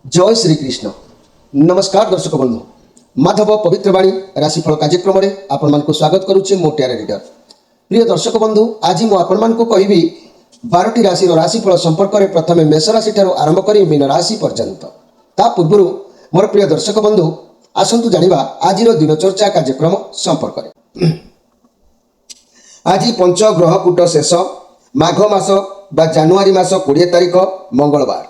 जय श्री कृष्ण। नमस्कार दर्शक बंधु, माधव पवित्रवाणी राशिफल कार्यक्रम में आपण मानक स्वागत करुचे मो ट्यारे रीडर। प्रिय दर्शक बंधु, आज मु आपण मानक कहबी 12टी राशि राशिफल संपर्क में प्रथम मेष राशि ठारू आरंभ करी मीन राशि पर्यंत। ता पूर्व मोर प्रिय दर्शक बंधु आसंतु जानिबा आज दिनचर्चा कार्यक्रम संपर्क में। आज पंचग्रह कूट शेष माघ मास बा जानुआरी मास 20 तारिख मंगलवार।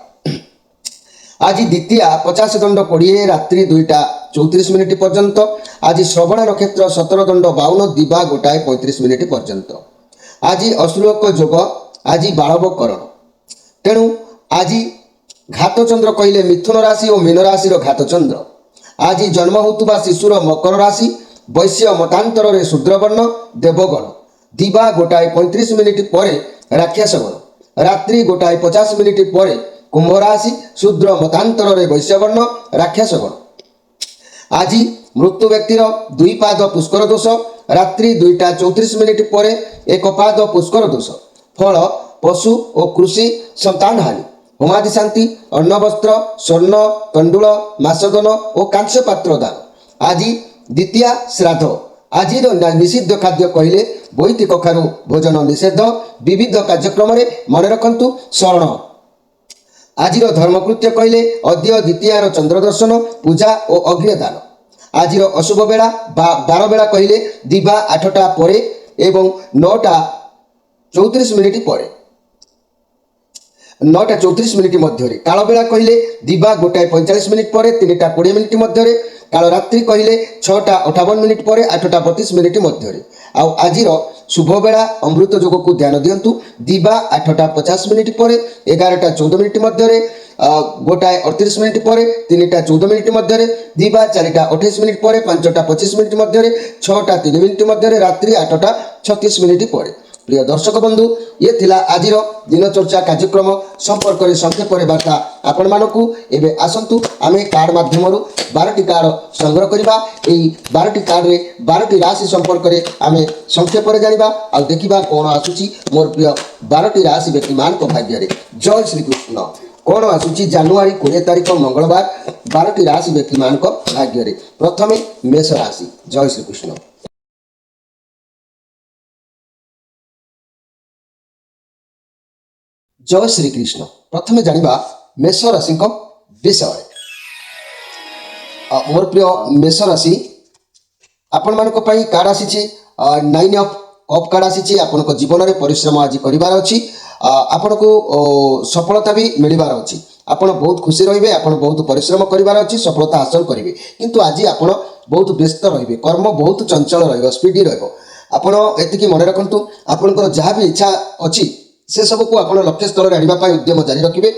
आज द्वितीय 50 दंड 20 रात्रि 2:34 पर्यंत। आज श्रवण नक्षत्र 17 दंड 52 दिवा गोटाए 35 मिनिट पर्यंत। आज अश्लोक जोग, आज बाळवकरण। तेणु आज घातचंद्र कहले मिथुन राशि और मीन राशि घातचंद्र। आज जन्म होता शिशुर मकर राशि, वैश्य मतांतर रे शूद्रवर्ण देवगण। दिवा गोटाए 35 मिनिट पर राक्षसगण, रात्रि गोटाए 50 मिनिट पर कुंभ राशि, शूद्र मतांतर रे वैश्यवर्ण राक्षसगण। आज मृत्यु व्यक्तिर 2 पाद पुष्कर दोष, रात्रि 2:34 मिनिट पर 1 पाद पुष्कर दोष। फल पशु और कृषि संतान हानि। होमादि शांति, अन्न वस्त्र स्वर्ण कंडूल मासदन और कांस्य पात्र दान। आज द्वितीय श्राद्ध। आज निषिद्ध खाद्य कहले बोईती कखारू भोजन निषेध। विविध कार्यक्रम मन रखंतु शरण। आज धर्मकृत्य कहले अद्य द्वितीय चंद्र दर्शन, पूजा और अग्निदान। आज अशुभ बेला 12 बेला कहले दिवा 8टा पर एवं 9:34 मिनिट पर 9:34 मिनिट मध्य। काल बेला कहले दिवा 1:45 मिनिट पर 3:20 मिनिट मध्य। काल रात्रि कहले 6:58 मिनिट पर 8:32 मिनिट मध्य। आज शुभ बेला अमृत जोग को ध्यान दिंतु। दिवा 8:50 मिनिट पर 11:14 मिनिट मध्य। 1:38 मिनिट पर 3:14 मिनिट मध्य। दिवा 4:28 मिनिट पर 5:25 मिनिट मध्य। 6:03 मिनिट मध्य। रात्रि 8:36 मिनिट पर। प्रिय दर्शक बंधु, ये थिला आज दिनचर्चा कार्यक्रम संपर्क में संक्षेप वार्ता आपण मानकू। एबे आसंतु आमे कार्ड माध्यम 12टी कार्ड संग्रह करबा। एई 12टी कार्ड रे 12टी राशि संपर्क में आमे संक्षेप में जानिबा आ देखिबा कोन आसुची मोर प्रिय 12टी राशि व्यक्ति मान को भाग्य रे। जय श्री कृष्ण। कोन आसुची जानुआरी 20 तारिख मंगलवार 12टी राशि व्यक्ति मान को भाग्य रे। प्रथमे मेष राशि। जय श्री कृष्ण। जय श्री कृष्ण। प्रथमे जानिबा मेष राशि विषय। मोर प्रिय मेष राशि आपण मानक पई कार्ड आसी 9 ऑफ कप कार्ड आसी। आपण को जीवन में परिश्रम आज करिवार अछि। आपण को सफलता भी मिलिबार अछि। आपण बहुत खुशी रहिबे। आपण बहुत परिश्रम करिवार अछि, सफलता हासिल करिवे। किंतु आज आपण बहुत व्यस्त रहिबे। कर्म बहुत चंचल रहइबो, स्पीडी रहइबो। आपण एतिकी मन रखंतु। आपनकर जहाँ भी इच्छा अछि से सब को आपण लक्ष्य स्थल रे आनिबा पई उद्यम जारी रखिबे।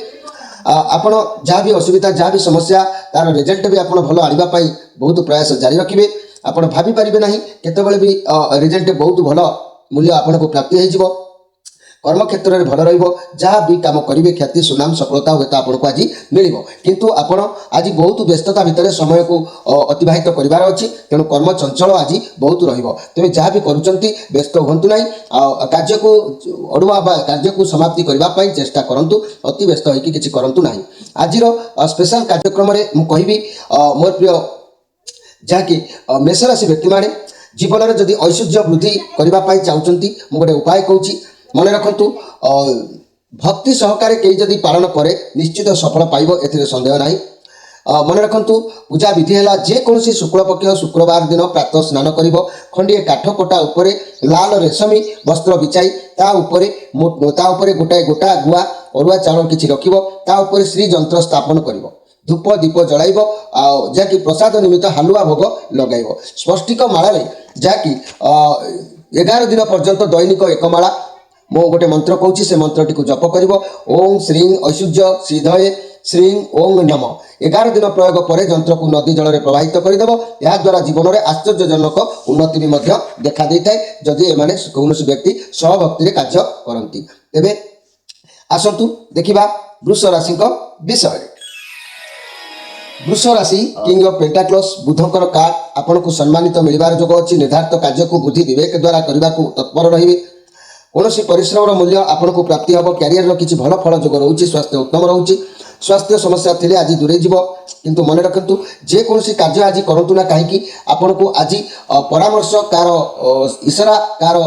आपण जहाँ भी असुविधा, जहाँ भी समस्या, तार रिजल्ट भी आपण भलो आनिबा पई बहुत प्रयास जारी रखिबे। आपण भाबी परिबे नाही केतेबेले भी रिजल्ट बहुत भलो मूल्य आपण को प्राप्ति हो जिवो। कर्म क्षेत्र में भल रहिबो। जहाँ भी काम करिवे ख्याति सुनाम सफलता हुए आपन को आज मिलिबो। किंतु आपण आज बहुत व्यस्तता भितर समय को अतिबाहित करिवार अछि। तेणु कर्म चंचल आज बहुत रहिबो। तबे जहाँ भी करूचंती व्यस्त होंतु नाही। कार्य को अडुआ बा कार्य को समाप्ति करबा पई चेष्टा करंतु। अति व्यस्त होइकी किछि करंतु नाही। आजिरो स्पेशल कार्यक्रम रे मु कहिबी मोर प्रिय जाकि मेष राशि व्यक्ति माने जीवन में जदि ऐश्वर्य वृद्धि करबा पई चाहउचंती मु गोटे उपाय कहूची। मन रखंतु भक्ति सहकारे कई जदि पालन करे निश्चित सफल पाइबो, एथिरे संदेह नाही। मन रखंतु पूजा विधि है जेकोसी शुक्ल पक्ष शुक्रवार दिन प्रातः स्नान करिबो। खंडिए काठ कोटा उपरे लाल रेशमी वस्त्र बिछाई ता उपरे गोटाए गोटा गुआ अरुआ चाउल किछि रखिबो। ता उपरे श्री यंत्र स्थापन करिबो। धूप दीप जलाइबो। जाकि प्रसाद निमित्त हालुआ भोग लगाइबो। स्पष्टिक माला रे जाकि 11 दिन पर्यंत दैनिक एक माला मो गोटे मंत्र कहूँ से मंत्रटी को जप कर ओं श्रीं ऐश्वर्य सिद्धये श्रीं ओं नम 11 दिन प्रयोग पर यंत्र को नदी जल में प्रवाहित करदेव। या द्वारा जीवन में आश्चर्यजनक उन्नति भी देखा देता है जदि एमाने कौन व्यक्ति सहभक्ति कार्य करती। तेबे आसतु देखिबा वृष राशि विषय। वृष राशि किंग ऑफ पेंटाक्लस बुधकर कार्ड आपन को सम्मानित मिलबार जोग अछि। निर्धारित कार्य को बुद्धि विवेक द्वारा करने को तत्पर रहिबे। कौन परिश्रम मूल्य आपन को प्राप्ति हम। क्यारियर किसी भल फल जोग रोचे। स्वास्थ्य उत्तम रोचे। स्वास्थ्य समस्या थिले आज दूरे जीव किंतु मन रखंतु जे कोनोसी कार्य आज करंतु ना काहेकि आपनको आज परामर्श कार ईशरा कार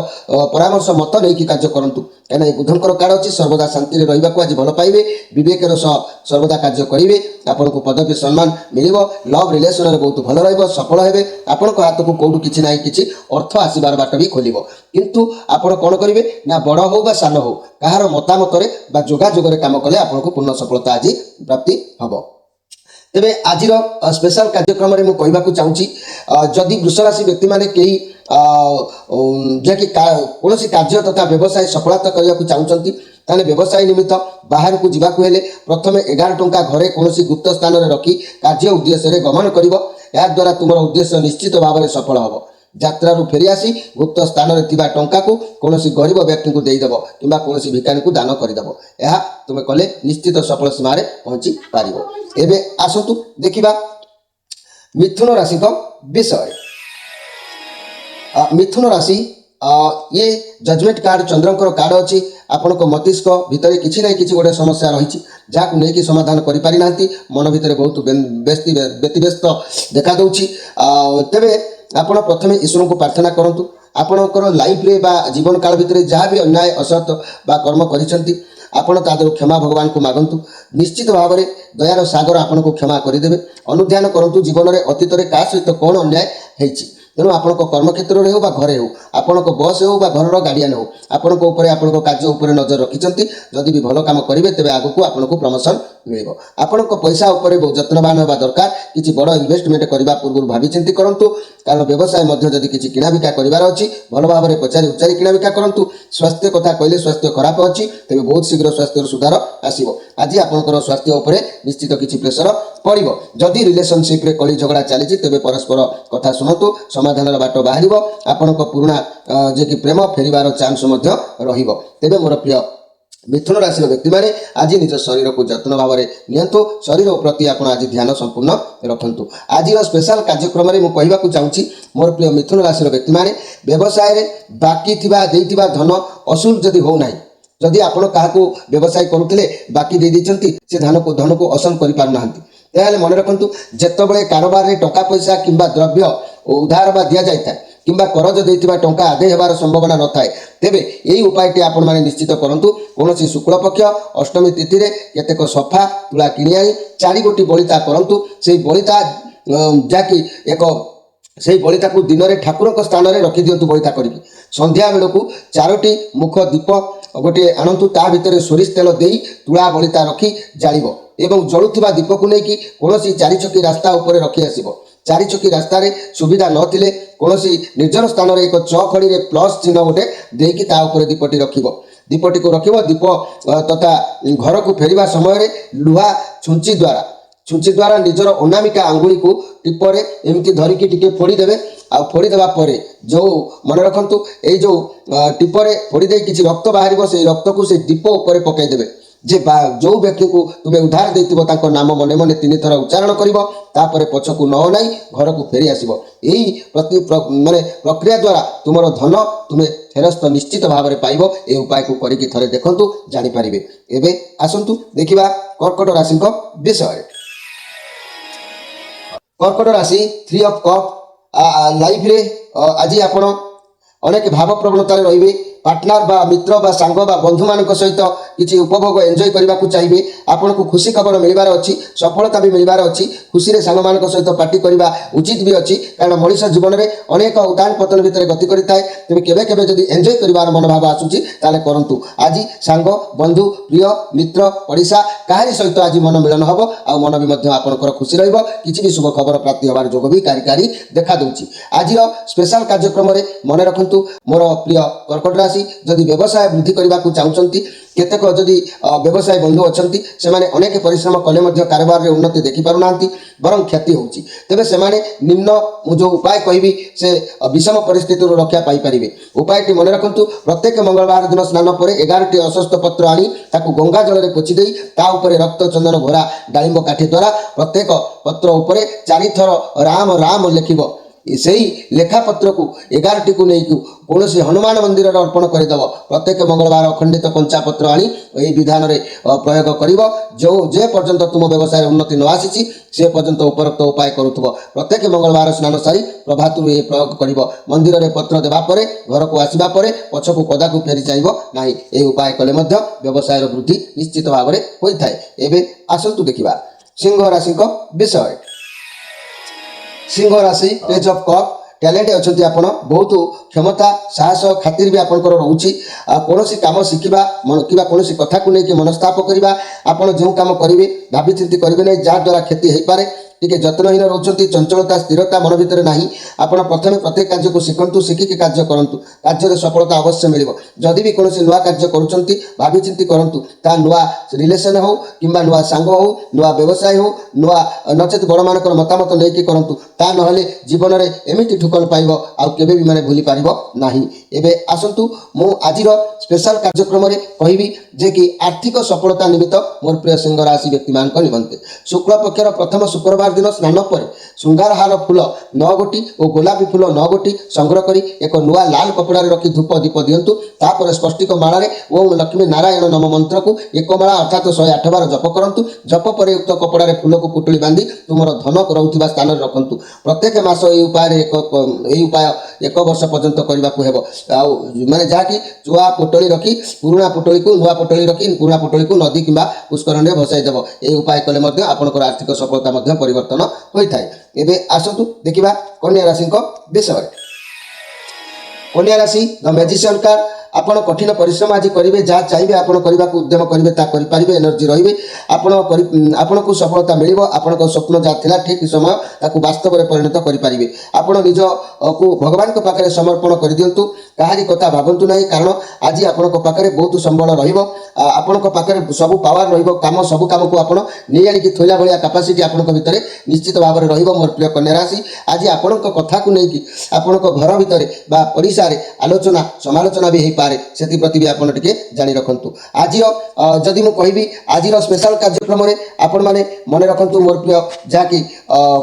परामर्श मत नहीं कि कार्य करंतु कहना बुधंकर कार्ड अच्छी सर्वदा शांति रहा आज भल पाइबे विवेकर सह सर्वदा कार्य करेंगे आपको पदवी सम्मान मिल लव रिलेसन में बहुत भल रफल हे आपण हाथ को कौटू कि ना कि अर्थ आसबार बाट भी खोल किंतु आपण कौन करेंगे ना बड़ हो बा सान हो कहार मतामत जोगाजोग काम कले आपको पूर्ण सफलता आज प्राप्ति हम तेरे आज स्पेशल कार्यक्रम में मुझे चाहूँगी जदि वृष राशि व्यक्ति मैंने कई जैकि कौन कार्य तथा व्यवसाय सफलता करने को चाहूँगी ताने व्यवसाय निमित्त बाहर को जावाक हेले प्रथम 11 टंका घरे कौन गुप्त स्थान में रखी कार्य उद्देश्य गमन कर द्वारा तुम उद्देश्य निश्चित भाव में सफल हम यात्रारू फेरी आसी गुप्त स्थान में टंका को कौन गरीब व्यक्ति को देदेव कि कौन भिखारी को दान करदेव यह तुम कले निश्चित सफल सीमा पहुँची पार एवं आसतु देखा मिथुन राशि विषय मिथुन राशि ये जजमेंट कार्ड चंद्रंकर कार्ड अच्छी आपण मस्तिष्क भितर किसी ना कि गोटे समस्या रही जहाँ नहीं समाधान करें मन भितर बहुत व्यतिव्यस्त देखा दूची तेरे आपण प्रथम ईश्वर को प्रार्थना करूँ आपणकर लाइफ रे बा जीवन काल भितर जहाँ भी अन्याय असत बा कर्म करिसेंती आपण तादर क्षमा भगवान को मागंतु निश्चित भाव में दयार सागर आपन को क्षमा करदेवे अनुध्यान करूँ जीवन में अतीत में क्या सहित कौन अन्याय होती तेणु आपण कर्म क्षेत्र में हो घरे हो आपण बस हो घर गार्डियन हो आपण कार्य उपर नजर रखिंट जदि भी भल कम करेंगे तेज आग को आपको प्रमोशन मिल आपण पैसा उपर बहुत जत्नवान होगा दरकार किसी बड़ इन्वेस्टमेंट करने पूर्व भावी चिंती करूँ कारण व्यवसाय जदि किसी किणाबिका करार अच्छी भल भाव में पचारि उचारि किणाबिका करूँ स्वास्थ्य कथा कहले स्वास्थ्य खराब अच्छी तेज बहुत शीघ्र स्वास्थ्य सुधार आसो आज आपंकर स्वास्थ्य उपर निश्चित किसी प्रेसर पड़ो जदि रिलेशनशिप रे कली झगड़ा चली तेज परस्पर कथा शुणु समाधान बाट बाहर आपण पुराणा जे कि प्रेम फेरबार चांस तेरे मोर प्रिय मिथुन राशि व्यक्ति मैंने आज निज शरीर को जत्न भाव में नियंतु शरीर प्रति आप आज ध्यान संपूर्ण रखु आज स्पेशल कार्यक्रम में मुझे चाहूँगी मोर प्रिय मिथुन राशि व्यक्ति मैंने व्यवसाय बाकी धन असूल जदि होना जदि आप व्यवसाय करुले बाकी दे से धन को असन कर मन रखु जिते कारोबार टंका पैसा किंबा द्रव्य उधार बा दि जाए किंबा करज देथिबा टंका आदे हेबार संभावना न थाए तेबे यही उपायटी आपण माने निश्चित करंतु कोनोसी शुक्ल पक्ष अष्टमी तिथि रे केतेक सफा तुला किनि आनी 4 गोटी बलिता करंतु सेही बलिता जाकी एक से बलिता को दिन में ठाकुर स्थान में रखी दिंतु बलिता करके संध्या बेलू 4टी मुख दीप गोटे आणतु ता भितर सोरिष तेल दे तुला बलिता रखी जाड़ एवं जलुवा दीप को लेकिन कौन 4 चकी रास्ता उपर रखी आसब 4 चकी रास्तार सुविधा नथिले कौन निर्जन स्थान में एक चखड़ी में प्लस चिन्ह गोटे देकी दीपटी दीपटी को रखिब दीप तथा घर को फेरिबा समय लुहा छुंची द्वारा निजर अनामिका आंगुली को टिपरे एमती धरिकी टिके फोड़ीदेवे आ फोड़ीदेवा परे जो मन रखु ये जो टिपरे फोड़ीदे किसी रक्त बाहर से रक्त को से दीप उपर पकईदेवे जे जो व्यक्ति को तुम्हें उधार देता नाम मन मन 3 थर उच्चारण कर पछ को न नाई घर को फेरी आसब यही प्रति माने प्रक्रिया द्वारा तुम धन तुम्हें फेरस्त निश्चित भाव में पाइब ए उपाय को करके थरे देखंतु जानि परिबे एबे आसंतु देखिबा कर्कट राशि विषय कर्कट राशि 3 ऑफ कप लाइफ रे आज आपण अनेक भाव प्रवणता रहिबे पार्टनर बा मित्र बा सांग बा बंधु मान सहित किसी उपभोग एंजॉय करने को चाहिए आपन को खुशी खबर मिलबार अच्छी सफलता भी मिलबार अच्छी खुशी रे सांग मान सहित पार्टी करवा उचित भी अच्छी कारण मनीष जीवन में अनेक उतान पतन भितर गति करें तेज केवे केवे जदि एंजॉय करार मनोभाव आसूची ताले करंतु आज सांग बंधु प्रिय मित्र पड़िशा काहारी सहित आज मन मिलन हम आ मन भी आपंकर खुशी रही भी शुभ खबर प्राप्ति होबार जोग भी कारी देखा दूची आज स्पेशल कार्यक्रम में मन रखु मोर प्रिय कर्कट राशि जदि व्यवसाय वृद्धि करने को चाहते केतेक जदि व्यवसाय बंधु अच्छा से अनेक परिश्रम कले कारोबार में उन्नति देखिपार ना बरं क्षति होची तेबे से निम्न जो उपाय कहबी से विषम परिस्थिति रक्षा पाई उपायटी मन रखु प्रत्येक मंगलवार दिन स्नान पर 11टी अश्वत्थ पत्र आनी ताकू गंगा जल में पोछि देई ता उपरे रक्त चंदन घोरा डालिंब काठी द्वारा प्रत्येक पत्र उपरे 4 थर राम राम लिखिब ସେହି ଲେଖାପତ୍ରକୁ 11ଟି ନେଇକି କୌଣସି ହନୁମାନ ମନ୍ଦିରରେ ଅର୍ପଣ କରିଦେବ। ପ୍ରତ୍ୟେକ ମଙ୍ଗଳବାର ଅଖଣ୍ଡିତ କଞ୍ଚାପତ୍ର ଆଣି ଏହି ବିଧାନରେ ପ୍ରୟୋଗ କରିବ। ଯେ ପର୍ଯ୍ୟନ୍ତ ତୁମ ବ୍ୟବସାୟରେ ଉନ୍ନତି ନ ଆସିଛି ସେ ପର୍ଯ୍ୟନ୍ତ ଉପରୋକ୍ତ ଉପାୟ କରୁଥିବ। ପ୍ରତ୍ୟେକ ମଙ୍ଗଳବାର ସ୍ନାନ ସାରି ପ୍ରଭାତରୁ ଏହି ପ୍ରୟୋଗ କରିବ। ମନ୍ଦିରରେ ପତ୍ର ଦେବା ପରେ ଘରକୁ ଆସିବା ପରେ ପଛକୁ ପଦାକୁ ଫେରି ଚାହିଁବ ନାହିଁ। ଏହି ଉପାୟ କଲେ ମଧ୍ୟ ବ୍ୟବସାୟର ବୃଦ୍ଧି ନିଶ୍ଚିତ ଭାବରେ ହୋଇଥାଏ। ଏବେ ଆସନ୍ତୁ ଦେଖିବା ସିଂହ ରାଶିଙ୍କ ବିଷୟ। ସିଂହ ରାଶି ପେଜ୍ ଅଫ୍ କପ୍। ଟ୍ୟାଲେଣ୍ଟ ଅଛନ୍ତି ଆପଣ, ବହୁତ କ୍ଷମତା ସାହସ ଖାତିର ବି ଆପଣଙ୍କର ରହୁଛି। କୌଣସି କାମ ଶିଖିବା କିମ୍ବା କୌଣସି କଥାକୁ ନେଇକି ମନସ୍ତାପ କରିବା, ଆପଣ ଯେଉଁ କାମ କରିବେ ଭାବିଚିନ୍ତି କରିବେ ନାହିଁ, ଯାହାଦ୍ୱାରା କ୍ଷତି ହୋଇପାରେ। ଟିକେ ଯତ୍ନହୀନ ରହୁଛନ୍ତି, ଚଞ୍ଚଳତା ସ୍ଥିରତା ମନ ଭିତରେ ନାହିଁ। ଆପଣ ପ୍ରଥମେ ପ୍ରତ୍ୟେକ କାର୍ଯ୍ୟକୁ ଶିଖନ୍ତୁ, ଶିଖିକି କାର୍ଯ୍ୟ କରନ୍ତୁ, କାର୍ଯ୍ୟରେ ସଫଳତା ଅବଶ୍ୟ ମିଳିବ। ଯଦି ବି କୌଣସି ନୂଆ କାର୍ଯ୍ୟ କରୁଛନ୍ତି ଭାବିଚିନ୍ତି କରନ୍ତୁ। ତାହା ନୂଆ ରିଲେସନ୍ ହେଉ କିମ୍ବା ନୂଆ ସାଙ୍ଗ ହେଉ, ନୂଆ ବ୍ୟବସାୟ ହେଉ, ନୂଆ ନଚେତ୍ ବଡ଼ମାନଙ୍କର ମତାମତ ନେଇକି କରନ୍ତୁ। ତା ନହେଲେ ଜୀବନରେ ଏମିତି ଠୁକଲ ପାଇବ ଆଉ କେବେ ବି ଭୁଲି ପାରିବ ନାହିଁ। ଏବେ ଆସନ୍ତୁ ମୁଁ ଆଜିର ସ୍ପେଶାଲ କାର୍ଯ୍ୟକ୍ରମରେ କହିବି ଯେ କି ଆର୍ଥିକ ସଫଳତା ନିମିତ୍ତ ମୋର ପ୍ରିୟ ସିଂହ ରାଶି ବ୍ୟକ୍ତିମାନଙ୍କ ନିମନ୍ତେ ଶୁକ୍ଳ ପକ୍ଷର ପ୍ରଥମ ଶୁକ୍ରବାର ଦିନ ସ୍ନାନ ପରେ ଶୃଙ୍ଗାରହାର ଫୁଲ 9 ଗୋଟି ଓ ଗୋଲାପୀ ଫୁଲ 9 ଗୋଟି ସଂଗ୍ରହ କରି ଏକ ନୂଆ ଲାଲ କପଡ଼ାରେ ରଖି ଧୂପ ଦୀପ ଦିଅନ୍ତୁ। ତାପରେ ସ୍ପଷ୍ଟିକ ମାଳାରେ ଓଁ ଲକ୍ଷ୍ମୀ ନାରାୟଣ ନମ ମନ୍ତ୍ରକୁ ଏକ ମାଳା ଅର୍ଥାତ୍ 108 ବାର ଜପ କରନ୍ତୁ। ଜପ ପରେ ଉକ୍ତ କପଡ଼ାରେ ଫୁଲକୁ ପୁଟୁଳି ବାନ୍ଧି ତୁମର ଧନ ରହୁଥିବା ସ୍ଥାନରେ ରଖନ୍ତୁ। ପ୍ରତ୍ୟେକ ମାସ ଏହି ଉପାୟ 1 ବର୍ଷ ପର୍ଯ୍ୟନ୍ତ କରିବାକୁ ହେବ। ଆଉ ଯାହାକି ଚୁଆ ପୋଟଳି ରଖି ପୁରୁଣା ପୋଟଳିକୁ ନୂଆ ପୋଟଳି ରଖି ପୁରୁଣା ପୋଟଳିକୁ ନଦୀ କିମ୍ବା ପୁଷ୍କରଣୀରେ ଭସାଇ ଦେବ। ଏହି ଉପାୟ କଲେ ମଧ୍ୟ ଆପଣଙ୍କର ଆର୍ଥିକ ସଫଳତା ମଧ୍ୟ ପରିବର୍ତ୍ତନ ହୋଇଥାଏ। ଏବେ ଆସନ୍ତୁ ଦେଖିବା କନ୍ୟା ରାଶିଙ୍କ ବିଷୟରେ। କନ୍ୟା ରାଶି ଦ ମ୍ୟାଜିସିଆନ୍ କାର୍ଡ। ଆପଣ କଠିନ ପରିଶ୍ରମ ଆଜି କରିବେ, ଯାହା ଚାହିଁବେ ଆପଣ କରିବାକୁ ଉଦ୍ୟମ କରିବେ ତାହା କରିପାରିବେ, ଏନର୍ଜି ରହିବେ, ଆପଣଙ୍କୁ ସଫଳତା ମିଳିବ। ଆପଣଙ୍କ ସ୍ୱପ୍ନ ଯାହା ଥିଲା ଠିକ୍ ସମୟ ତାକୁ ବାସ୍ତବରେ ପରିଣତ କରିପାରିବେ। ଆପଣ ନିଜକୁ ଭଗବାନଙ୍କ ପାଖରେ ସମର୍ପଣ କରିଦିଅନ୍ତୁ, କାହାରି କଥା ଭାବନ୍ତୁ ନାହିଁ, କାରଣ ଆଜି ଆପଣଙ୍କ ପାଖରେ ବହୁତ ସମ୍ବଳ ରହିବ। ଆପଣଙ୍କ ପାଖରେ ସବୁ ପାୱାର ରହିବ, ସବୁ କାମକୁ ଆପଣ ନେଇ ଆଣିକି ଥୋଇଲା ଭଳିଆ କାପାସିଟି ଆପଣଙ୍କ ଭିତରେ ନିଶ୍ଚିତ ଭାବରେ ରହିବ। ମୋର ପ୍ରିୟ କନ୍ୟା ରାଶି, ଆଜି ଆପଣଙ୍କ କଥାକୁ ନେଇକି ଆପଣଙ୍କ ଘର ଭିତରେ ବା ଓଡ଼ିଶାରେ ଆଲୋଚନା ସମାଲୋଚନା ବି ହେଇପାରେ, ସେଥିପ୍ରତି ବି ଆପଣ ଟିକେ ଜାଣି ରଖନ୍ତୁ। ଆଜିର ଯଦି ମୁଁ କହିବି ଆଜିର ସ୍ପେଶାଲ କାର୍ଯ୍ୟକ୍ରମରେ ଆପଣମାନେ ମନେ ରଖନ୍ତୁ ମୋର ପ୍ରିୟ ଯାହାକି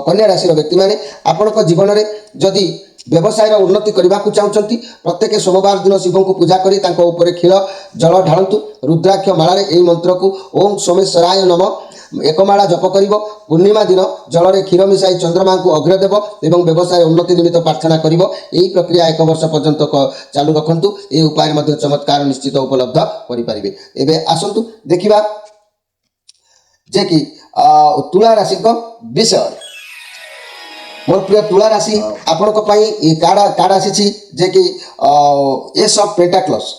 କନ୍ୟା ରାଶିର ବ୍ୟକ୍ତିମାନେ, ଆପଣଙ୍କ ଜୀବନରେ ଯଦି ବ୍ୟବସାୟର ଉନ୍ନତି କରିବାକୁ ଚାହୁଁଛନ୍ତି ପ୍ରତ୍ୟେକ ସୋମବାର ଦିନ ଶିବଙ୍କୁ ପୂଜା କରି ତାଙ୍କ ଉପରେ କ୍ଷୀର ଜଳ ଢାଳନ୍ତୁ। ରୁଦ୍ରାକ୍ଷ ମାଳାରେ ଏହି ମନ୍ତ୍ରକୁ ଓଁ ସୋମେଶ୍ୱରାୟ ନମ 1 ମାଳା ଜପ କରିବ। ପୂର୍ଣ୍ଣିମା ଦିନ ଜଳରେ କ୍ଷୀର ମିଶାଇ ଚନ୍ଦ୍ରମାଙ୍କୁ ଅର୍ଘ୍ୟ ଦେବ ଏବଂ ବ୍ୟବସାୟ ଉନ୍ନତି ନିମିତ୍ତ ପ୍ରାର୍ଥନା କରିବ। ଏହି ପ୍ରକ୍ରିୟା 1 ବର୍ଷ ପର୍ଯ୍ୟନ୍ତ ଚାଲୁ ରଖନ୍ତୁ। ଏହି ଉପାୟରେ ମଧ୍ୟ ଚମତ୍କାର ନିଶ୍ଚିତ ଉପଲବ୍ଧ କରିପାରିବେ। ଏବେ ଆସନ୍ତୁ ଦେଖିବା ଯେ କି ତୁଳା ରାଶିଙ୍କ ବିଷୟରେ। ମୋର ପ୍ରିୟ ତୁଳା ରାଶି, ଆପଣଙ୍କ ପାଇଁ କାର୍ଡ ଆସିଛି ଯେ କି ace of pentacles.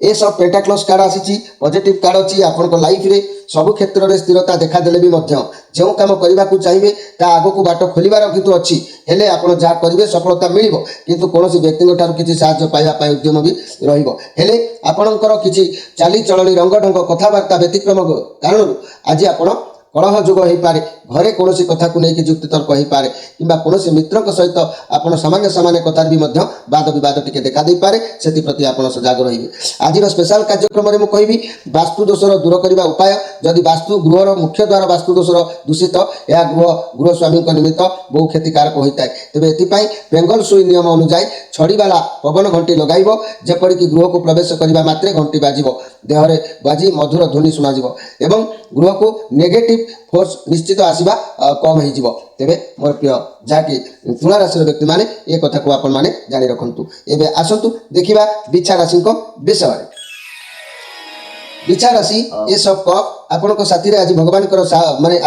Ace of pentacles card ଆସିଛି, ପଜିଟିଭ୍ କାର୍ଡ ଅଛି। ଆପଣଙ୍କ ଲାଇଫରେ ସବୁ କ୍ଷେତ୍ରରେ ସ୍ଥିରତା ଦେଖାଦେଲେ ବି ମଧ୍ୟ ଯେଉଁ କାମ କରିବାକୁ ଚାହିଁବେ ତାହା ଆଗକୁ ବାଟ ଖୋଲିବାର କିନ୍ତୁ ଅଛି। ହେଲେ ଆପଣ ଯାହା କରିବେ ସଫଳତା ମିଳିବ, କିନ୍ତୁ କୌଣସି ବ୍ୟକ୍ତିଙ୍କ ଠାରୁ କିଛି ସାହାଯ୍ୟ ପାଇବା ପାଇଁ ଉଦ୍ୟମ ବି ରହିବ। ହେଲେ ଆପଣଙ୍କର କିଛି ଚାଲିଚଳଣି ରଙ୍ଗଢଙ୍ଗ କଥାବାର୍ତ୍ତା ବ୍ୟତିକ୍ରମ କାରଣରୁ ଆଜି ଆପଣ କଳହ ଯୋଗ ହୋଇପାରେ, ଘରେ କୌଣସି କଥାକୁ ନେଇକି ଯୁକ୍ତିତର୍କ ହୋଇପାରେ କିମ୍ବା କୌଣସି ମିତ୍ରଙ୍କ ସହିତ ଆପଣ ସାମାନ୍ୟ କଥାରେ ବି ମଧ୍ୟ ବାଦ ବିବାଦ ଟିକେ ଦେଖା ଦେଇପାରେ, ସେଥିପ୍ରତି ଆପଣ ସଜାଗ ରହିବେ। ଆଜିର ସ୍ପେଶାଲ କାର୍ଯ୍ୟକ୍ରମରେ ମୁଁ କହିବି ବାସ୍ତୁ ଦୋଷର ଦୂର କରିବା ଉପାୟ। ଯଦି ଗୃହର ମୁଖ୍ୟ ଦ୍ୱାର ବାସ୍ତୁ ଦୋଷର ଦୂଷିତ, ଏହା ଗୃହସ୍ୱାମୀଙ୍କ ନିମିତ୍ତ ବହୁ କ୍ଷତିକାରକ ହୋଇଥାଏ। ତେବେ ଏଥିପାଇଁ ବେଙ୍ଗଲ ସୁଇ ନିୟମ ଅନୁଯାୟୀ ଛଡ଼ିବାଲା ପବନ ଘଣ୍ଟି ଲଗାଇବ, ଯେପରିକି ଗୃହକୁ ପ୍ରବେଶ କରିବା ମାତ୍ରେ ଘଣ୍ଟି ବାଜିବ, ଦେହରେ ବାଜି ମଧୁର ଧ୍ୱନି ଶୁଣାଯିବ ଏବଂ ଗୃହକୁ ନେଗେଟିଭ ଫୋର୍ସ ନିଶ୍ଚିତ ଆସିବା କମ୍ ହେଇଯିବ। ତେବେ ମୋର ପ୍ରିୟ ଯାହାକି ତୁଳା ରାଶିର ବ୍ୟକ୍ତିମାନେ ଏ କଥାକୁ ଆପଣମାନେ ଜାଣି ରଖନ୍ତୁ। ଏବେ ଆସନ୍ତୁ ଦେଖିବା ବିଛା ରାଶିଙ୍କ ବିଷୟରେ। ବିଛା ରାଶି ଏସ୍ ଅଫ୍ କପ୍। ଆପଣଙ୍କ ସାଥିରେ ଆଜି ଭଗବାନଙ୍କର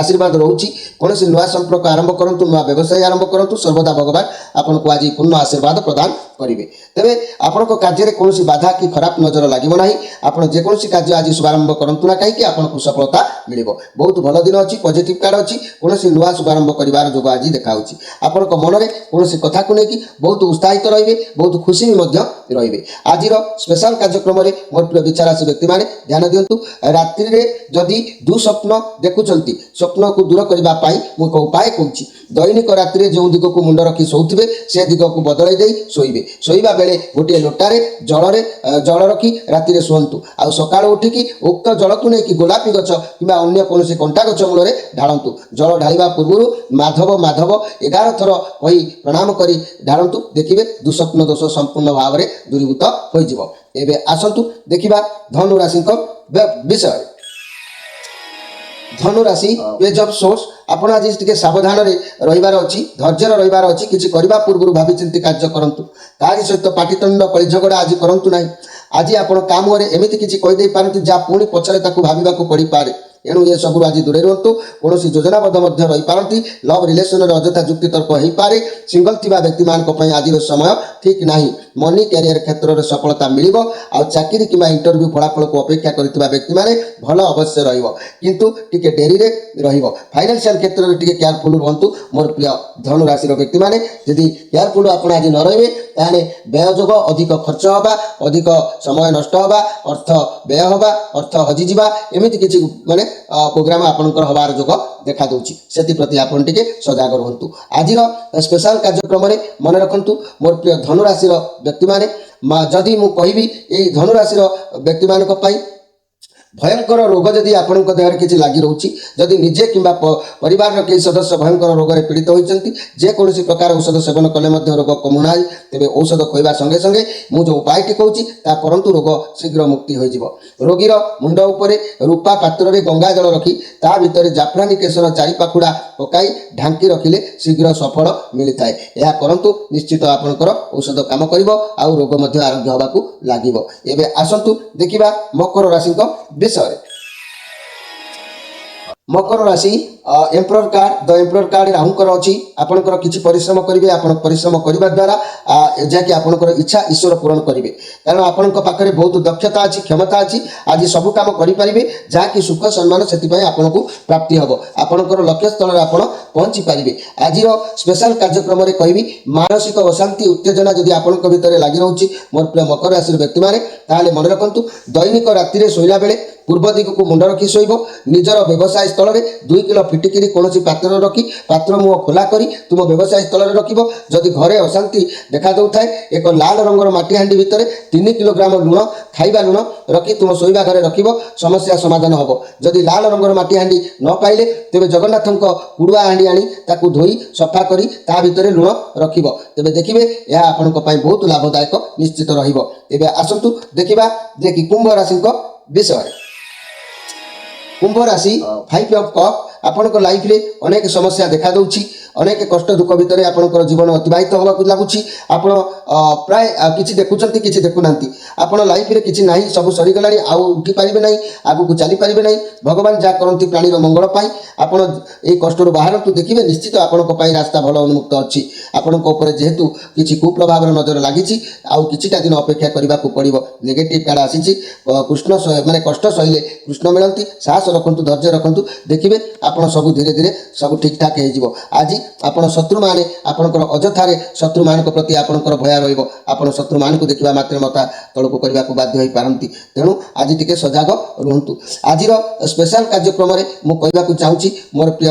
ଆଶୀର୍ବାଦ ରହୁଛି। କୌଣସି ନୂଆ ସମ୍ପର୍କ ଆରମ୍ଭ କରନ୍ତୁ, ନୂଆ ବ୍ୟବସାୟ ଆରମ୍ଭ କରନ୍ତୁ, ସର୍ବଦା ଭଗବାନ ଆପଣଙ୍କୁ ଆଜି ପୂର୍ଣ୍ଣ ଆଶୀର୍ବାଦ ପ୍ରଦାନ କରିବେ। ତେବେ ଆପଣଙ୍କ କାର୍ଯ୍ୟରେ କୌଣସି ବାଧା କି ଖରାପ ନଜର ଲାଗିବ ନାହିଁ। ଆପଣ ଯେକୌଣସି କାର୍ଯ୍ୟ ଆଜି ଶୁଭାରମ୍ଭ କରନ୍ତୁ ନା କାହିଁକି ଆପଣଙ୍କୁ ସଫଳତା ମିଳିବ। ବହୁତ ଭଲ ଦିନ ଅଛି, ପଜିଟିଭ୍ କାର୍ଡ ଅଛି, କୌଣସି ନୂଆ ଶୁଭାରମ୍ଭ କରିବାର ଯୋଗ ଆଜି ଦେଖାଉଛି। ଆପଣଙ୍କ ମନରେ କୌଣସି କଥାକୁ ନେଇକି ବହୁତ ଉତ୍ସାହିତ ରହିବେ, ବହୁତ ଖୁସି ବି ମଧ୍ୟ ରହିବେ। ଆଜିର ସ୍ପେଶାଲ କାର୍ଯ୍ୟକ୍ରମରେ ମୋର ପ୍ରିୟ ବିଛା ରାଶି ବ୍ୟକ୍ତିମାନେ ଧ୍ୟାନ ଦିଅନ୍ତୁ। ରାତ୍ରିରେ ଯଦି ଦୁଃସ୍ୱପ୍ନ ଦେଖୁଛନ୍ତି, ସ୍ୱପ୍ନକୁ ଦୂର କରିବା ପାଇଁ ମୁଁ ଏକ ଉପାୟ କହୁଛି। ଦୈନିକ ରାତିରେ ଯେଉଁ ଦିଗକୁ ମୁଣ୍ଡ ରଖି ଶୋଉଥିବେ ସେ ଦିଗକୁ ବଦଳାଇ ଦେଇ ଶୋଇବେ। ଶୋଇବା ବେଳେ ଗୋଟିଏ ଲୋଟାରେ ଜଳ ରଖି ରାତିରେ ଶୁଅନ୍ତୁ। ଆଉ ସକାଳୁ ଉଠିକି ଉକ୍ତ ଜଳକୁ ନେଇକି ଗୋଲାପୀ ଗଛ କିମ୍ବା ଅନ୍ୟ କୌଣସି କଣ୍ଟା ଗଛ ମୂଳରେ ଢାଳନ୍ତୁ। ଜଳ ଢାଳିବା ପୂର୍ବରୁ ମାଧବ ମାଧବ 11 ଥର କହି ପ୍ରଣାମ କରି ଢାଳନ୍ତୁ। ଦେଖିବେ ଦୁଃସ୍ୱପ୍ନ ଦୋଷ ସମ୍ପୂର୍ଣ୍ଣ ଭାବରେ ଦୂରୀଭୂତ ହୋଇଯିବ। ଏବେ ଆସନ୍ତୁ ଦେଖିବା ଧନୁ ରାଶିଙ୍କ ବିଷୟରେ। ଧନୁ ରାଶି ପେଜ୍ ଅଫ୍ ସୋର୍ସ। ଆପଣ ଆଜି ଟିକେ ସାବଧାନରେ ରହିବାର ଅଛି, ଧୈର୍ଯ୍ୟର ରହିବାର ଅଛି। କିଛି କରିବା ପୂର୍ବରୁ ଭାବିଚିନ୍ତି କାର୍ଯ୍ୟ କରନ୍ତୁ। କାହାରି ସହିତ ପାଟିତୁଣ୍ଡ କଳିଝଗଡ଼ା ଆଜି କରନ୍ତୁ ନାହିଁ। ଆଜି ଆପଣ କାମରେ ଏମିତି କିଛି କହିଦେଇପାରନ୍ତି ଯାହା ପୁଣି ପଛରେ ତାକୁ ଭାବିବାକୁ ପଡ଼ିପାରେ। ଏଣୁ ଏସବୁରୁ ଆଜି ଦୂରେଇ ରୁହନ୍ତୁ। କୌଣସି ଯୋଜନାବଦ୍ଧ ମଧ୍ୟ ରହିପାରନ୍ତି। ଲଭ୍ ରିଲେସନରେ ଅଯଥା ଯୁକ୍ତିତର୍କ ହୋଇପାରେ। ସିଙ୍ଗଲ ଥିବା ବ୍ୟକ୍ତିମାନଙ୍କ ପାଇଁ ଆଜିର ସମୟ ଠିକ୍ ନାହିଁ। ମନି କ୍ୟାରିୟର କ୍ଷେତ୍ରରେ ସଫଳତା ମିଳିବ। ଆଉ ଚାକିରି କିମ୍ବା ଇଣ୍ଟରଭ୍ୟୁ ଫଳାଫଳକୁ ଅପେକ୍ଷା କରିଥିବା ବ୍ୟକ୍ତିମାନେ ଭଲ ଅବଶ୍ୟ ରହିବ, କିନ୍ତୁ ଟିକେ ଡେରିରେ ରହିବ। ଫାଇନାନ୍ସିଆଲ କ୍ଷେତ୍ରରେ ଟିକେ କେୟାରଫୁଲ୍ ରୁହନ୍ତୁ ମୋର ପ୍ରିୟ ଧନୁ ରାଶିର ବ୍ୟକ୍ତିମାନେ। ଯଦି କେୟାରଫୁଲ୍ ଆପଣ ଆଜି ନ ରହିବେ ତାହେଲେ ବ୍ୟୟ ଯୋଗ ଅଧିକ ଖର୍ଚ୍ଚ ହେବା, ଅଧିକ ସମୟ ନଷ୍ଟ ହେବା, ଅର୍ଥ ବ୍ୟୟ ହେବା, ଅର୍ଥ ହଜିଯିବା, ଏମିତି କିଛି ପ୍ରୋଗ୍ରାମ ଆପଣଙ୍କର ହେବାର ଯୋଗ ଦେଖାଦେଉଛି। ସେଥିପ୍ରତି ଆପଣ ଟିକେ ସଜାଗ ରୁହନ୍ତୁ। ଆଜିର ସ୍ପେଶାଲ କାର୍ଯ୍ୟକ୍ରମରେ ମନେ ରଖନ୍ତୁ ମୋର ପ୍ରିୟ ଧନୁ ରାଶିର ବ୍ୟକ୍ତିମାନେ, ଯଦି ମୁଁ କହିବି ଏଇ ଧନୁ ରାଶିର ବ୍ୟକ୍ତିମାନଙ୍କ ପାଇଁ ଭୟଙ୍କର ରୋଗ ଯଦି ଆପଣଙ୍କ ଦେହରେ କିଛି ଲାଗି ରହୁଛି, ଯଦି ନିଜେ କିମ୍ବା ପରିବାରର କେହି ସଦସ୍ୟ ଭୟଙ୍କର ରୋଗରେ ପୀଡ଼ିତ ହୋଇଛନ୍ତି, ଯେକୌଣସି ପ୍ରକାର ଔଷଧ ସେବନ କଲେ ମଧ୍ୟ ରୋଗ କମୁନାହିଁ, ତେବେ ଔଷଧ ଖାଇବା ସଙ୍ଗେ ସଙ୍ଗେ ମୁଁ ଯେଉଁ ଉପାୟଟି କହୁଛି ତାହା କରନ୍ତୁ, ରୋଗ ଶୀଘ୍ର ମୁକ୍ତି ହୋଇଯିବ। ରୋଗୀର ମୁଣ୍ଡ ଉପରେ ରୂପା ପାତ୍ରରେ ଗଙ୍ଗା ଜଳ ରଖି ତା ଭିତରେ ଜାଫ୍ରାନୀ କେଶର 4 ପାଖୁଡ଼ା ପକାଇ ଢାଙ୍କି ରଖିଲେ ଶୀଘ୍ର ସଫଳ ମିଳିଥାଏ। ଏହା କରନ୍ତୁ, ନିଶ୍ଚିତ ଆପଣଙ୍କର ଔଷଧ କାମ କରିବ, ଆଉ ରୋଗ ମଧ୍ୟ ଆରୋଗ୍ୟ ହେବାକୁ ଲାଗିବ। ଏବେ ଆସନ୍ତୁ ଦେଖିବା ମକର ରାଶିଙ୍କ ବିଷୟରେ। ମକର ରାଶି ଏମ୍ପରର କାର୍ଡ, ଦ ଏମ୍ପରର କାର୍ଡ ରାହୁଙ୍କର ଅଛି। ଆପଣଙ୍କର କିଛି ପରିଶ୍ରମ କରିବେ, ଆପଣ ପରିଶ୍ରମ କରିବା ଦ୍ୱାରା ଯାହାକି ଆପଣଙ୍କର ଇଚ୍ଛା ଈଶ୍ୱର ପୂରଣ କରିବେ। କାରଣ ଆପଣଙ୍କ ପାଖରେ ବହୁତ ଦକ୍ଷତା ଅଛି, କ୍ଷମତା ଅଛି। ଆଜି ସବୁ କାମ କରିପାରିବେ, ଯାହାକି ସୁଖ ସମ୍ମାନ ସେଥିପାଇଁ ଆପଣଙ୍କୁ ପ୍ରାପ୍ତି ହେବ। ଆପଣଙ୍କର ଲକ୍ଷ୍ୟସ୍ଥଳରେ ଆପଣ ପହଞ୍ଚି ପାରିବେ। ଆଜିର ସ୍ପେଶାଲ କାର୍ଯ୍ୟକ୍ରମରେ କହିବି, ମାନସିକ ଅଶାନ୍ତି ଉତ୍ତେଜନା ଯଦି ଆପଣଙ୍କ ଭିତରେ ଲାଗି ରହୁଛି ମୋର ପ୍ରିୟ ମକର ରାଶିର ବ୍ୟକ୍ତିମାନେ, ତାହେଲେ ମନେ ରଖନ୍ତୁ ଦୈନିକ ରାତିରେ ଶୋଇଲା ବେଳେ ପୂର୍ବ ଦିଗକୁ ମୁଣ୍ଡ ରଖି ଶୋଇବ। ନିଜର ବ୍ୟବସାୟ ସ୍ଥଳରେ 2 କିଲୋ ଫିଟିକିରି କୌଣସି ପାତ୍ରରେ ରଖି ପାତ୍ର ମୁହଁ ଖୋଲା କରି ତୁମ ବ୍ୟବସାୟ ସ୍ଥଳରେ ରଖିବ। ଯଦି ଘରେ ଅଶାନ୍ତି ଦେଖାଦେଉଥାଏ, ଏକ ଲାଲ ରଙ୍ଗର ମାଟି ହାଣ୍ଡି ଭିତରେ 3 କିଲୋଗ୍ରାମ ଲୁଣ, ଖାଇବା ଲୁଣ ରଖି ତୁମ ଶୋଇବା ଘରେ ରଖିବ, ସମସ୍ୟା ସମାଧାନ ହେବ। ଯଦି ଲାଲ ରଙ୍ଗର ମାଟି ହାଣ୍ଡି ନ ପାଇଲେ ତେବେ ଜଗନ୍ନାଥଙ୍କ କୁଡ଼ୁଆ ହାଣ୍ଡି ଆଣି ତାକୁ ଧୋଇ ସଫା କରି ତା ଭିତରେ ଲୁଣ ରଖିବ। ତେବେ ଦେଖିବେ ଏହା ଆପଣଙ୍କ ପାଇଁ ବହୁତ ଲାଭଦାୟକ ନିଶ୍ଚିତ ରହିବ। ଏବେ ଆସନ୍ତୁ ଦେଖିବା ଯେ କି କୁମ୍ଭ ରାଶିଙ୍କ ବିଷୟରେ। କୁମ୍ଭ ରାଶି 5 ଅଫ୍ କପ୍। ଆପଣଙ୍କ ଲାଇଫରେ ଅନେକ ସମସ୍ୟା ଦେଖାଦେଉଛି, ଅନେକ କଷ୍ଟ ଦୁଃଖ ଭିତରେ ଆପଣଙ୍କର ଜୀବନ ଅତିବାହିତ ହେବାକୁ ଲାଗୁଛି। ଆପଣ ପ୍ରାୟ କିଛି ଦେଖୁଛନ୍ତି, କିଛି ଦେଖୁନାହାନ୍ତି। ଆପଣ ଲାଇଫରେ କିଛି ନାହିଁ, ସବୁ ସରିଗଲାଣି, ଆଉ ଉଠିପାରିବେ ନାହିଁ, ଆଗକୁ ଚାଲିପାରିବେ ନାହିଁ। ଭଗବାନ ଯାହା କରନ୍ତି ପ୍ରାଣୀର ମଙ୍ଗଳ ପାଇଁ। ଆପଣ ଏହି କଷ୍ଟରୁ ବାହାରନ୍ତୁ, ଦେଖିବେ ନିଶ୍ଚିତ ଆପଣଙ୍କ ପାଇଁ ରାସ୍ତା ଭଲ ଉନ୍ମୁକ୍ତ ଅଛି। ଆପଣଙ୍କ ଉପରେ ଯେହେତୁ କିଛି କୁପ୍ରଭାବର ନଜର ଲାଗିଛି, ଆଉ କିଛିଟା ଦିନ ଅପେକ୍ଷା କରିବାକୁ ପଡ଼ିବ। ନେଗେଟିଭ୍ କାର୍ଡ ଆସିଛି। କଷ୍ଟ ସହିଲେ କୃଷ୍ଣ ମିଳନ୍ତି। ସାହସ ରଖନ୍ତୁ, ଧୈର୍ଯ୍ୟ ରଖନ୍ତୁ, ଦେଖିବେ ଆପଣ ସବୁ ଧୀରେ ଧୀରେ ସବୁ ଠିକଠାକ୍ ହେଇଯିବ। ଆଜି ଆପଣ ଶତ୍ରୁମାନେ ଆପଣଙ୍କର ଅଯଥାରେ ଶତ୍ରୁମାନଙ୍କ ପ୍ରତି ଆପଣଙ୍କର ଭୟ ରହିବ। ଆପଣ ଶତ୍ରୁମାନଙ୍କୁ ଦେଖିବା ମାତ୍ରେ ମଥା ତଳକୁ କରିବାକୁ ବାଧ୍ୟ ହୋଇପାରନ୍ତି। ତେଣୁ ଆଜି ଟିକେ ସଜାଗ ରୁହନ୍ତୁ। ଆଜିର ସ୍ପେଶାଲ କାର୍ଯ୍ୟକ୍ରମରେ ମୁଁ କହିବାକୁ ଚାହୁଁଛି ମୋର ପ୍ରିୟ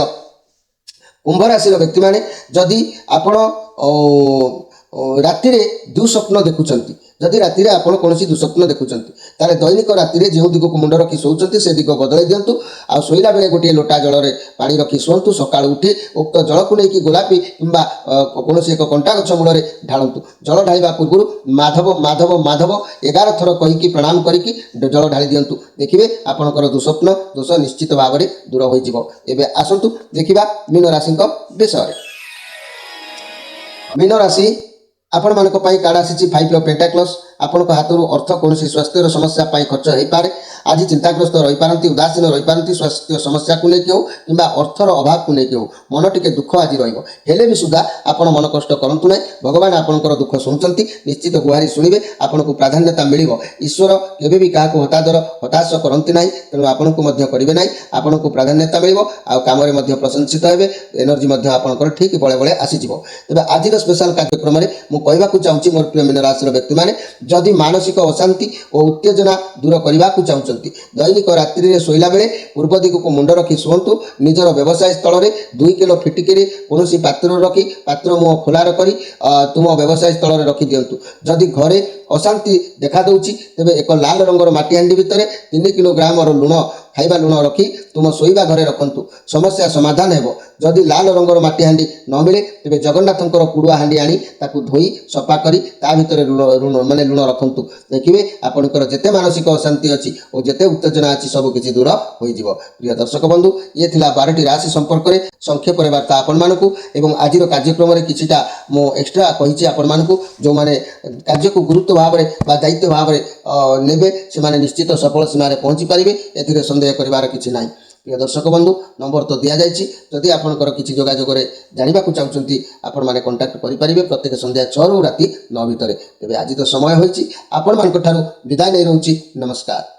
କୁମ୍ଭ ରାଶିର ବ୍ୟକ୍ତିମାନେ, ଯଦି ଆପଣ ରାତିରେ ଦୁଃସ୍ୱପ୍ନ ଦେଖୁଛନ୍ତି, ଯଦି ରାତିରେ ଆପଣ କୌଣସି ଦୁଃସ୍ୱପ୍ନ ଦେଖୁଛନ୍ତି, ତାହେଲେ ଦୈନିକ ରାତିରେ ଯେଉଁ ଦିଗକୁ ମୁଣ୍ଡ ରଖି ଶୋଉଛନ୍ତି ସେ ଦିଗ ବଦଳାଇ ଦିଅନ୍ତୁ। ଆଉ ଶୋଇଲା ବେଳେ ଗୋଟିଏ ଲୋଟା ଜଳରେ ପାଣି ରଖି ଶୁଅନ୍ତୁ। ସକାଳୁ ଉଠି ଉକ୍ତ ଜଳକୁ ନେଇକି ଗୋଲାପୀ କିମ୍ବା କୌଣସି ଏକ କଣ୍ଟା ଗଛ ମୂଳରେ ଢାଳନ୍ତୁ। ଜଳ ଢାଳିବା ପୂର୍ବରୁ ମାଧବ ମାଧବ ମାଧବ 11 ଥର କହିକି ପ୍ରଣାମ କରିକି ଜଳ ଢାଳି ଦିଅନ୍ତୁ। ଦେଖିବେ ଆପଣଙ୍କର ଦୁଃସ୍ୱପ୍ନ ଦୋଷ ନିଶ୍ଚିତ ଭାବରେ ଦୂର ହୋଇଯିବ। ଏବେ ଆସନ୍ତୁ ଦେଖିବା ମୀନ ରାଶିଙ୍କ ବିଷୟରେ। ମୀନ ରାଶି ଆପଣମାନଙ୍କ ପାଇଁ କାର୍ଡ ଆସିଛି 5 ଅଫ୍ ପେଣ୍ଟାକ୍ଲସ୍। ଆପଣଙ୍କ ହାତରୁ ଅର୍ଥ କୌଣସି ସ୍ୱାସ୍ଥ୍ୟର ସମସ୍ୟା ପାଇଁ ଖର୍ଚ୍ଚ ହୋଇପାରେ। ଆଜି ଚିନ୍ତାଗ୍ରସ୍ତ ରହିପାରନ୍ତି, ଉଦାସୀନ ରହିପାରନ୍ତି, ସ୍ୱାସ୍ଥ୍ୟ ସମସ୍ୟାକୁ ନେଇକି ହେଉ କିମ୍ବା ଅର୍ଥର ଅଭାବକୁ ନେଇକି ହେଉ। ମନ ଟିକେ ଦୁଃଖ ଆଜି ରହିବ। ହେଲେ ବି ସୁଦ୍ଧା ଆପଣ ମନ କଷ୍ଟ କରନ୍ତୁ ନାହିଁ। ଭଗବାନ ଆପଣଙ୍କର ଦୁଃଖ ଶୁଣୁଛନ୍ତି, ନିଶ୍ଚିତ ଗୁହାରି ଶୁଣିବେ, ଆପଣଙ୍କୁ ପ୍ରାଧାନ୍ୟତା ମିଳିବ। ଈଶ୍ୱର କେବେ ବି କାହାକୁ ହତାଶ କରନ୍ତି ନାହିଁ, ତେଣୁ ଆପଣଙ୍କୁ ମଧ୍ୟ କରିବେ ନାହିଁ। ଆପଣଙ୍କୁ ପ୍ରାଧାନ୍ୟତା ମିଳିବ, ଆଉ କାମରେ ମଧ୍ୟ ପ୍ରଶଂସିତ ହେବେ। ଏନର୍ଜି ମଧ୍ୟ ଆପଣଙ୍କର ଠିକ୍ ବଳେ ବଳେ ଆସିଯିବ। ତେବେ ଆଜିର ସ୍ପେଶାଲ କାର୍ଯ୍ୟକ୍ରମରେ ମୁଁ କହିବାକୁ ଚାହୁଁଛି ମୋର ପ୍ରିୟ ମୀନ ରାଶିର ବ୍ୟକ୍ତିମାନେ, ଯଦି ମାନସିକ ଅଶାନ୍ତି ଓ ଉତ୍ତେଜନା ଦୂର କରିବାକୁ ଚାହୁଁଛନ୍ତି, କରୁଛନ୍ତି। ଦୈନିକ ରାତ୍ରିରେ ଶୋଇଲା ବେଳେ ପୂର୍ବ ଦିଗକୁ ମୁଣ୍ଡ ରଖି ଶୁଅନ୍ତୁ। ନିଜର ବ୍ୟବସାୟ ସ୍ଥଳରେ 2 କିଲୋ ଫିଟିକିରି କୌଣସି ପାତ୍ରରେ ରଖି ପାତ୍ର ମୁହଁ ଖୋଲା କରି ତୁମ ବ୍ୟବସାୟ ସ୍ଥଳରେ ରଖିଦିଅନ୍ତୁ। ଯଦି ଘରେ ଅଶାନ୍ତି ଦେଖାଦେଉଛି ତେବେ ଏକ ଲାଲ ରଙ୍ଗର ମାଟି ହାଣ୍ଡି ଭିତରେ 3 କିଲୋଗ୍ରାମର ଲୁଣ ଖାଇବା ଲୁଣ ରଖି ତୁମ ଶୋଇବା ଘରେ ରଖନ୍ତୁ। ସମସ୍ୟା ସମାଧାନ ହେବ। ଯଦି ଲାଲ ରଙ୍ଗର ମାଟି ହାଣ୍ଡି ନ ମିଳେ ତେବେ ଜଗନ୍ନାଥଙ୍କର କୁଡ଼ୁଆ ହାଣ୍ଡି ଆଣି ତାକୁ ଧୋଇ ସଫା କରି ତା ଭିତରେ ଲୁଣ ରଖନ୍ତୁ। ଦେଖିବେ ଆପଣଙ୍କର ଯେତେ ମାନସିକ ଅଶାନ୍ତି ଅଛି ଓ ଯେତେ ଉତ୍ତେଜନା ଅଛି ସବୁ କିଛି ଦୂର ହୋଇଯିବ। ପ୍ରିୟ ଦର୍ଶକ ବନ୍ଧୁ, ଇଏ ଥିଲା 12ଟି ରାଶି ସମ୍ପର୍କରେ ସଂକ୍ଷେପରେ ବାର୍ତ୍ତା ଆପଣମାନଙ୍କୁ। ଏବଂ ଆଜିର କାର୍ଯ୍ୟକ୍ରମରେ କିଛିଟା ମୁଁ ଏକ୍ସଟ୍ରା କହିଛି ଆପଣମାନଙ୍କୁ। ଯେଉଁମାନେ କାର୍ଯ୍ୟକୁ ଗୁରୁତ୍ୱ ଭାବରେ ବା ଦାୟିତ୍ୱ ଭାବରେ ନେବେ ସେମାନେ ନିଶ୍ଚିତ ସଫଳ ସୀମାରେ ପହଞ୍ଚି ପାରିବେ। ଏଥିରେ ସନ୍ଦେହ କରିବାର କିଛି ନାହିଁ। ପ୍ରିୟ ଦର୍ଶକ ବନ୍ଧୁ, ନମ୍ବର ତ ଦିଆଯାଇଛି। ଯଦି ଆପଣଙ୍କର କିଛି ଯୋଗାଯୋଗରେ ଜାଣିବାକୁ ଚାହୁଁଛନ୍ତି ଆପଣମାନେ କଣ୍ଟାକ୍ଟ କରିପାରିବେ ପ୍ରତ୍ୟେକ ସନ୍ଧ୍ୟା 6ରୁ ରାତି 9 ଭିତରେ। ତେବେ ଆଜି ତ ସମୟ ହୋଇଛି, ଆପଣମାନଙ୍କ ଠାରୁ ବିଦାୟ ନେଇ ରହୁଛି। ନମସ୍କାର।